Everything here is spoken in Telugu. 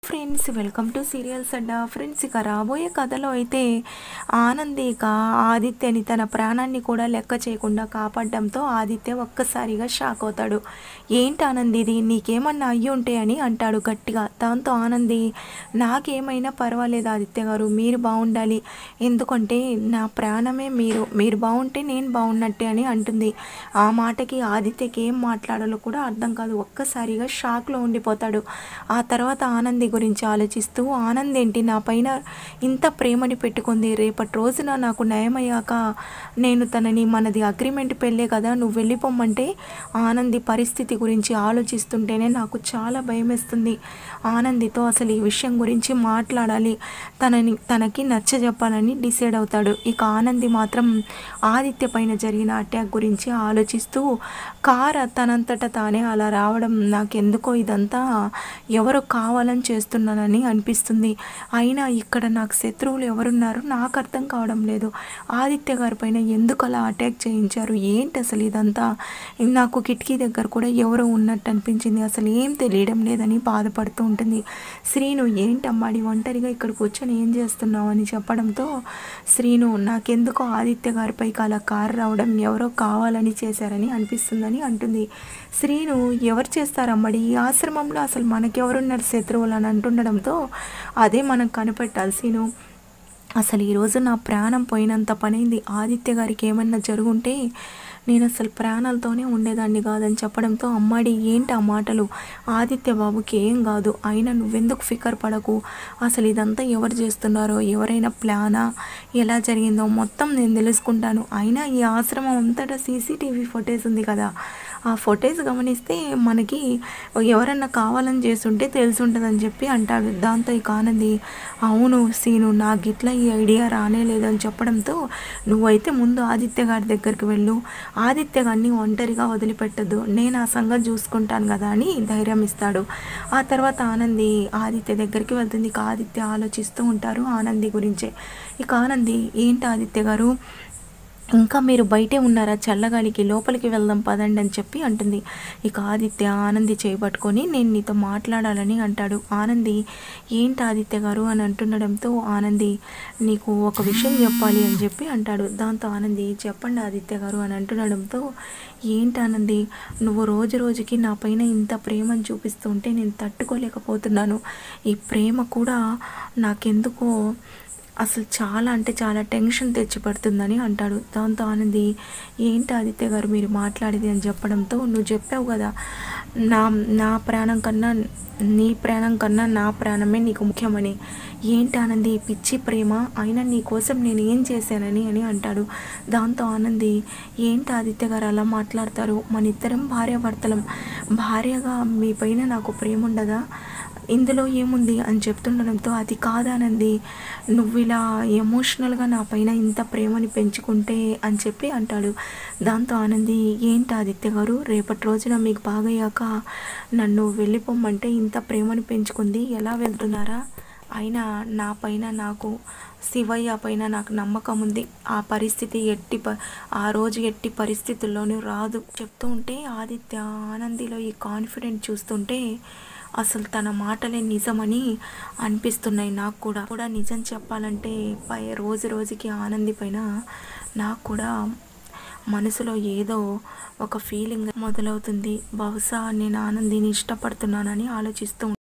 Friends, welcome to serials Adda. Friends, ఇక రాబోయే కథలో అయితే ఆనంది ఇక ఆదిత్యని తన ప్రాణాన్ని కూడా లెక్క చేయకుండా కాపాడడంతో ఆదిత్య ఒక్కసారిగా షాక్ అవుతాడు. ఏంటి ఆనంది ఇది, నీకేమన్నా అయ్యి ఉంటే అని అంటాడు గట్టిగా. దాంతో ఆనంది, నాకేమైనా పర్వాలేదు ఆదిత్య గారు, మీరు బాగుండాలి, ఎందుకంటే నా ప్రాణమే మీరు, మీరు బాగుంటే నేను బాగున్నట్టే అని అంటుంది. ఆ మాటకి ఆదిత్యకి ఏం మాట్లాడాలో కూడా అర్థం కాదు. ఒక్కసారిగా షాక్లో ఉండిపోతాడు. ఆ తర్వాత ఆనంది గురించి ఆలోచిస్తూ, ఆనంద్ ఏంటి నా పైన ఇంత ప్రేమని పెట్టుకుంది, రేపటి రోజున నాకు నయమయ్యాక నేను తనని, మనది అగ్రిమెంట్ పెళ్ళే కదా, నువ్వు వెళ్ళిపోమ్మంటే ఆనంది పరిస్థితి గురించి ఆలోచిస్తుంటేనే నాకు చాలా భయమేస్తుంది. ఆనందితో అసలు ఈ విషయం గురించి మాట్లాడాలి, తనకి నచ్చజెప్పాలని డిసైడ్ అవుతాడు. ఇక ఆనంది మాత్రం ఆదిత్య పైన జరిగిన అటాక్ గురించి ఆలోచిస్తూ, కార్ తనంతట తానే అలా రావడం నాకెందుకో ఇదంతా ఎవరో కావాలని చేస్తున్నానని అనిపిస్తుంది. అయినా ఇక్కడ నాకు శత్రువులు ఎవరున్నారో నాకు అర్థం కావడం లేదు. ఆదిత్య గారి పైన ఎందుకు అలా అటాక్ చేయించారు, ఏంటి అసలు ఇదంతా, నాకు కిటికీ దగ్గర కూడా ఎవరో ఉన్నట్టు అనిపించింది, అసలు ఏం తెలియడం లేదని బాధపడుతూ ఉంటుంది. శ్రీను, ఏంటమ్మాడి ఒంటరిగా ఇక్కడ కూర్చొని ఏం చేస్తున్నావు అని చెప్పడంతో, శ్రీను, నాకెందుకో ఆదిత్య గారిపైకి అలా కారు రావడం ఎవరో కావాలని చేశారని అనిపిస్తుందని అంటుంది. శ్రీను, ఎవరు చేస్తారమ్మడి, ఈ ఆశ్రమంలో అసలు మనకెవరున్నారు శత్రువులు అని అంటుండడంతో, అదే మనం కనిపెట్టాలి శ్రీను, అసలు ఈరోజు నా ప్రాణం పోయినంత పనైంది. ఆదిత్య గారికి ఏమన్నా జరుగుంటే నేను అసలు ప్రాణాలతోనే ఉండేదాన్ని కాదని చెప్పడంతో, అమ్మాడి ఏంటి ఆ మాటలు, ఆదిత్య బాబుకి ఏం కాదు, అయినా నువ్వెందుకు ఫికర్ పడకు, అసలు ఇదంతా ఎవరు చేస్తున్నారో, ఎవరైనా ప్లానా, ఎలా జరిగిందో మొత్తం నేను తెలుసుకుంటాను. అయినా ఈ ఆశ్రమం అంతటా సీసీటీవీ ఫుటేజ్ ఉంది కదా, ఆ ఫొటేజ్ గమనిస్తే మనకి ఎవరన్నా కావాలని చేస్తుంటే తెలిసి ఉంటుందని చెప్పి అంటాడు. దాంతో ఇక ఆనంది, అవును సీను, నాకు ఇట్లా ఈ ఐడియా రానేలేదని చెప్పడంతో, నువ్వైతే ముందు ఆదిత్య గారి దగ్గరికి వెళ్ళు, ఆదిత్య గారిని ఒంటరిగా వదిలిపెట్టద్దు, నేను ఆ సంగతి చూసుకుంటాను కదా అని ధైర్యం ఇస్తాడు. ఆ తర్వాత ఆనంది ఆదిత్య దగ్గరికి వెళ్తుంది. ఇక ఆదిత్య ఆలోచిస్తూ ఉంటారు ఆనంది గురించే. ఇక ఆనంది, ఏంటి ఆదిత్య గారు, ఇంకా మీరు బయటే ఉన్నారా, చల్లగాలికి లోపలికి వెళ్దాం పదండి అని చెప్పి అంటుంది. ఇక ఆదిత్య ఆనంది చేయబట్టుకొని, నేను నీతో మాట్లాడాలని అంటాడు. ఆనంది, ఏంటి ఆదిత్య గారు అని అంటుండడంతో, ఆనంది, నీకు ఒక విషయం చెప్పాలి అని చెప్పి అంటాడు. దాంతో ఆనంది, చెప్పండి ఆదిత్య గారు అని అంటుండడంతో, ఏంటి ఆనంది, నువ్వు రోజు రోజుకి నా పైన ఇంత ప్రేమను చూపిస్తుంటే నేను తట్టుకోలేకపోతున్నాను, ఈ ప్రేమ కూడా నాకెందుకో అసలు చాలా అంటే చాలా టెన్షన్ తెచ్చిపెడుతుందని అంటాడు. దాంతో ఆనంది, ఏంటి ఆదిత్య గారు మీరు మాట్లాడేది అని చెప్పడంతో, నువ్వు చెప్పావు కదా, నా నా ప్రాణం కన్నా నీ ప్రాణం కన్నా నా ప్రాణమే నీకు ముఖ్యమని, ఏంటి ఆనంది పిచ్చి ప్రేమ, అయినా నీ కోసం నేను ఏం చేశానని అని అంటాడు. దాంతో ఆనంది, ఏంటి ఆదిత్య గారు అలా మాట్లాడతారు, మన ఇద్దరం భార్యాభర్తలం, భార్యగా మీ పైన నాకు ప్రేమ ఉండదా, ఇందులో ఏముంది అని చెప్తుండడంతో, అది కాదానంది, నువ్వు ఇలా ఎమోషనల్గా నా పైన ఇంత ప్రేమని పెంచుకుంటే అని చెప్పి అంటాడు. దాంతో ఆనంది, ఏంటి ఆదిత్య గారు, రేపటి రోజున మీకు బాగయ్యాక నన్ను వెళ్ళిపోమ్మంటే ఇంత ప్రేమని పెంచుకుంది, ఎలా వెళ్తున్నారా, అయినా నా పైన నాకు శివయ్య పైన నాకు నమ్మకం ఉంది, ఆ పరిస్థితి ఆ రోజు ఎట్టి పరిస్థితుల్లోనూ రాదు చెప్తూ ఉంటే, ఆదిత్య ఆనందిలో ఈ కాన్ఫిడెంట్ చూస్తుంటే అసలు తన మాటలే నిజమని అనిపిస్తున్నాయి. నాకు కూడా నిజం చెప్పాలంటే రోజు రోజుకి ఆనంది పైన నాకు కూడా మనసులో ఏదో ఒక ఫీలింగ్ మొదలవుతుంది. బహుశా నేను ఆనందిని ఇష్టపడుతున్నానని ఆలోచిస్తూ